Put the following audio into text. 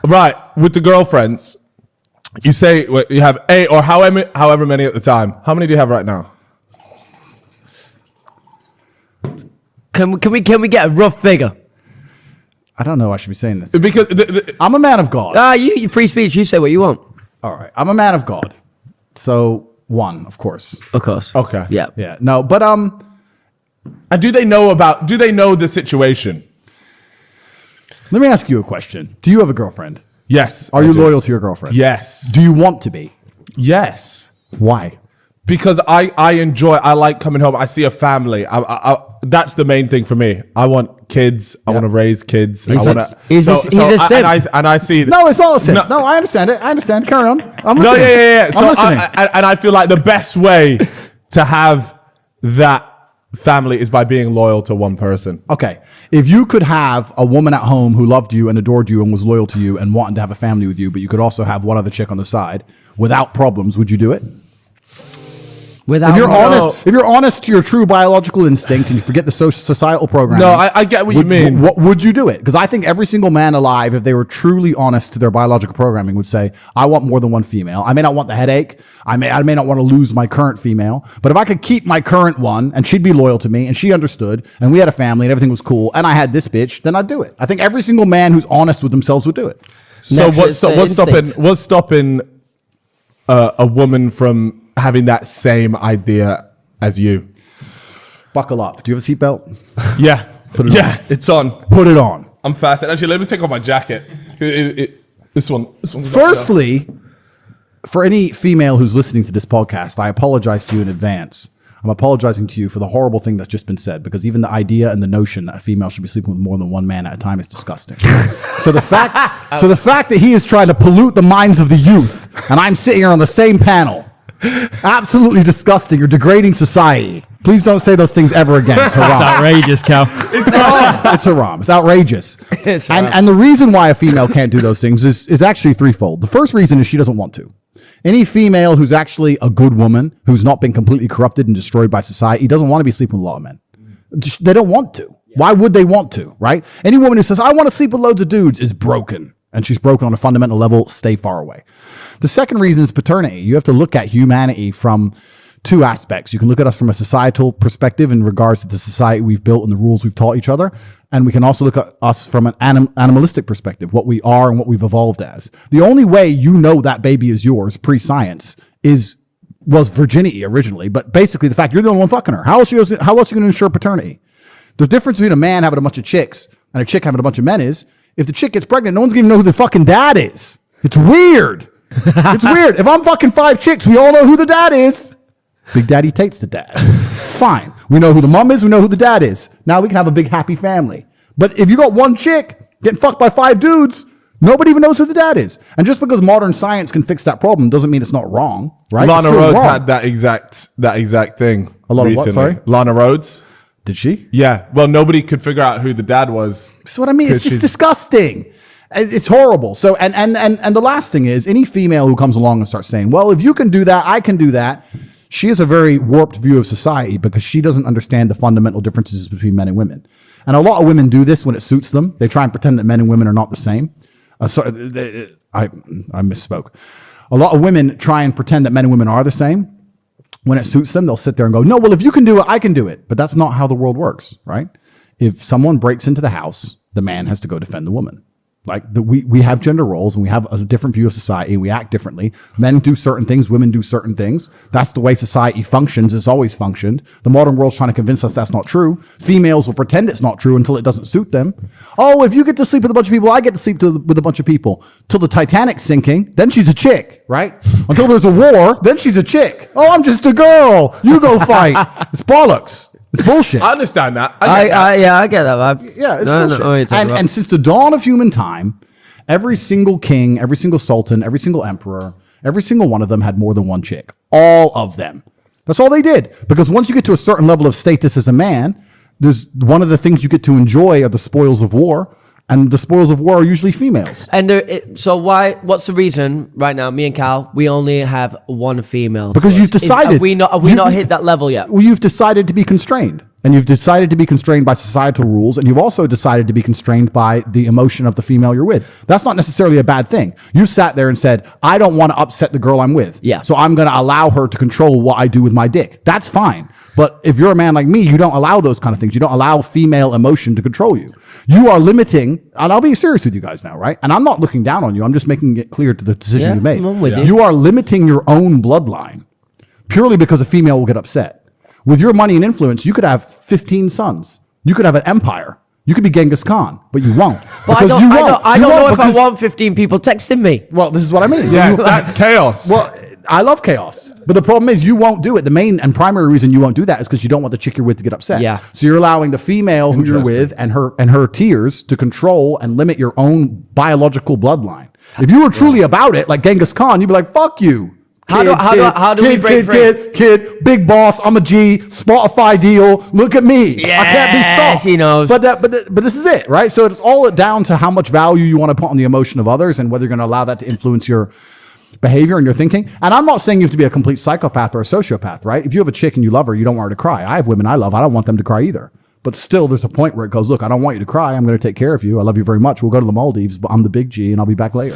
Right, with the girlfriends, you say you have 8 or however many at the time. How many do you have right now? Can we get a rough figure? I don't know. I should be saying this Because I'm a man of God. You free speech. You say what you want. All right, I'm a man of God. So 1, of course. Of course. Okay. Yeah. Yeah. No, but and do they know the situation? let me ask you a question. Do you have a girlfriend? Yes. Are I you do. loyal to your girlfriend? Yes. Do you want to be? Yes. Why? Because I like coming home. I see a family. That's the main thing for me. I want kids. I want to raise kids. He's a simp. And I see. No, it's not a sin. No, I understand it. I understand. Carry on. I'm listening. No, yeah. I'm listening. And I feel like the best way to have that family is by being loyal to one person. Okay. If you could have a woman at home who loved you and adored you and was loyal to you and wanted to have a family with you, but you could also have one other chick on the side without problems, would you do it? Without if you're honest to your true biological instinct and you forget the societal programming. No, I get what you mean. What would you do it? Because I think every single man alive, if they were truly honest to their biological programming, would say, I want more than one female. I may not want the headache. I may not want to lose my current female. But if I could keep my current one and she'd be loyal to me and she understood and we had a family and everything was cool and I had this bitch, then I'd do it. I think every single man who's honest with themselves would do it. So what's stopping a woman from having that same idea as you? Buckle up. Do you have a seatbelt? Yeah. It's on. Put it on. I'm fastened. Actually, let me take off my jacket. This one. Firstly, for any female who's listening to this podcast, I apologize to you in advance. I'm apologizing to you for the horrible thing that's just been said, because even the idea and the notion that a female should be sleeping with more than one man at a time is disgusting. So the fact that he is trying to pollute the minds of the youth, and I'm sitting here on the same panel, absolutely disgusting. You're degrading society. Please don't say those things ever again. It's haram. It's outrageous, Cal. It's haram. It's outrageous. And the reason why a female can't do those things is actually threefold. The first reason is she doesn't want to. Any female who's actually a good woman, who's not been completely corrupted and destroyed by society, doesn't want to be sleeping with a lot of men. They don't want to. Why would they want to, right? Any woman who says, I want to sleep with loads of dudes is broken. And she's broken on a fundamental level. Stay far away. The second reason is paternity. You have to look at humanity from 2 aspects. You can look at us from a societal perspective in regards to the society we've built and the rules we've taught each other. And we can also look at us from an animalistic perspective, what we are and what we've evolved as. The only way you know that baby is yours pre-science was virginity originally. But basically the fact you're the only one fucking her. How else are you going to ensure paternity? The difference between a man having a bunch of chicks and a chick having a bunch of men is, if the chick gets pregnant, no one's going to know who the fucking dad is. It's weird. It's weird. If I'm fucking 5 chicks, we all know who the dad is. Big Daddy Tate's the dad. Fine. We know who the mom is. We know who the dad is. Now we can have a big happy family. But if you got one chick getting fucked by 5 dudes, nobody even knows who the dad is. And just because modern science can fix that problem doesn't mean it's not wrong, right? Lana Rhodes had that exact thing. A lot recently. of what? Sorry? Lana Rhodes. Did she? Yeah. Well, nobody could figure out who the dad was. That's what I mean. It's just disgusting. It's horrible. So, and the last thing is, any female who comes along and starts saying, well, if you can do that, I can do that. She has a very warped view of society because she doesn't understand the fundamental differences between men and women. And a lot of women do this when it suits them. They try and pretend that men and women are not the same. I misspoke. A lot of women try and pretend that men and women are the same. When it suits them, they'll sit there and go, no, well, if you can do it, I can do it. But that's not how the world works, right? If someone breaks into the house, the man has to go defend the woman. Like we have gender roles and we have a different view of society and we act differently. Men do certain things, women do certain things. That's the way society functions. It's always functioned. The modern world's trying to convince us that's not true. Females will pretend it's not true until it doesn't suit them. Oh, if you get to sleep with a bunch of people, I get to sleep with a bunch of people. Till the Titanic's sinking, then she's a chick, right? Until there's a war, then she's a chick. Oh, I'm just a girl. You go fight. It's bollocks. It's bullshit. I understand that. I get that vibe. Yeah, it's bullshit. And since the dawn of human time, every single king, every single sultan, every single emperor, every single one of them had more than one chick. All of them. That's all they did. Because once you get to a certain level of status as a man, there's one of the things you get to enjoy are the spoils of war. And the spoils of war are usually females. And so what's the reason right now, me and Cal, we only have one female? Because you've decided. Have we not hit that level yet? Well, you've decided to be constrained. and you've decided to be constrained by societal rules, and you've also decided to be constrained by the emotion of the female you're with. That's not necessarily a bad thing. You sat there and said, I don't want to upset the girl I'm with. Yeah. So I'm going to allow her to control what I do with my dick. That's fine. But if you're a man like me, you don't allow those kind of things. You don't allow female emotion to control you. You are limiting, and I'll be serious with you guys now, right? And I'm not looking down on you. I'm just making it clear to the decision you made. I'm with you. You are limiting your own bloodline purely because a female will get upset. With your money and influence, you could have 15 sons. You could have an empire. You could be Genghis Khan, but you won't. But Because you won't. I You don't know won't if I because- want 15 people texting me. Well, this is what I mean. Yeah, that's chaos. Well, I love chaos. But the problem is you won't do it. The main and primary reason you won't do that is because you don't want the chick you're with to get upset. Yeah. So you're allowing the female who you're with and her tears to control and limit your own biological bloodline. If you were truly about it, like Genghis Khan, you'd be like, fuck you. How do we break free? Kid, big boss, I'm a G, Spotify deal, look at me. I can't be stopped. He knows. But this is it, right? So it's all down to how much value you want to put on the emotion of others and whether you're going to allow that to influence your behavior and your thinking. And I'm not saying you have to be a complete psychopath or a sociopath, right? If you have a chick and you love her, you don't want her to cry. I have women I love. I don't want them to cry either. But still, there's a point where it goes, look, I don't want you to cry. I'm going to take care of you. I love you very much. We'll go to the Maldives, but I'm the big G and I'll be back later.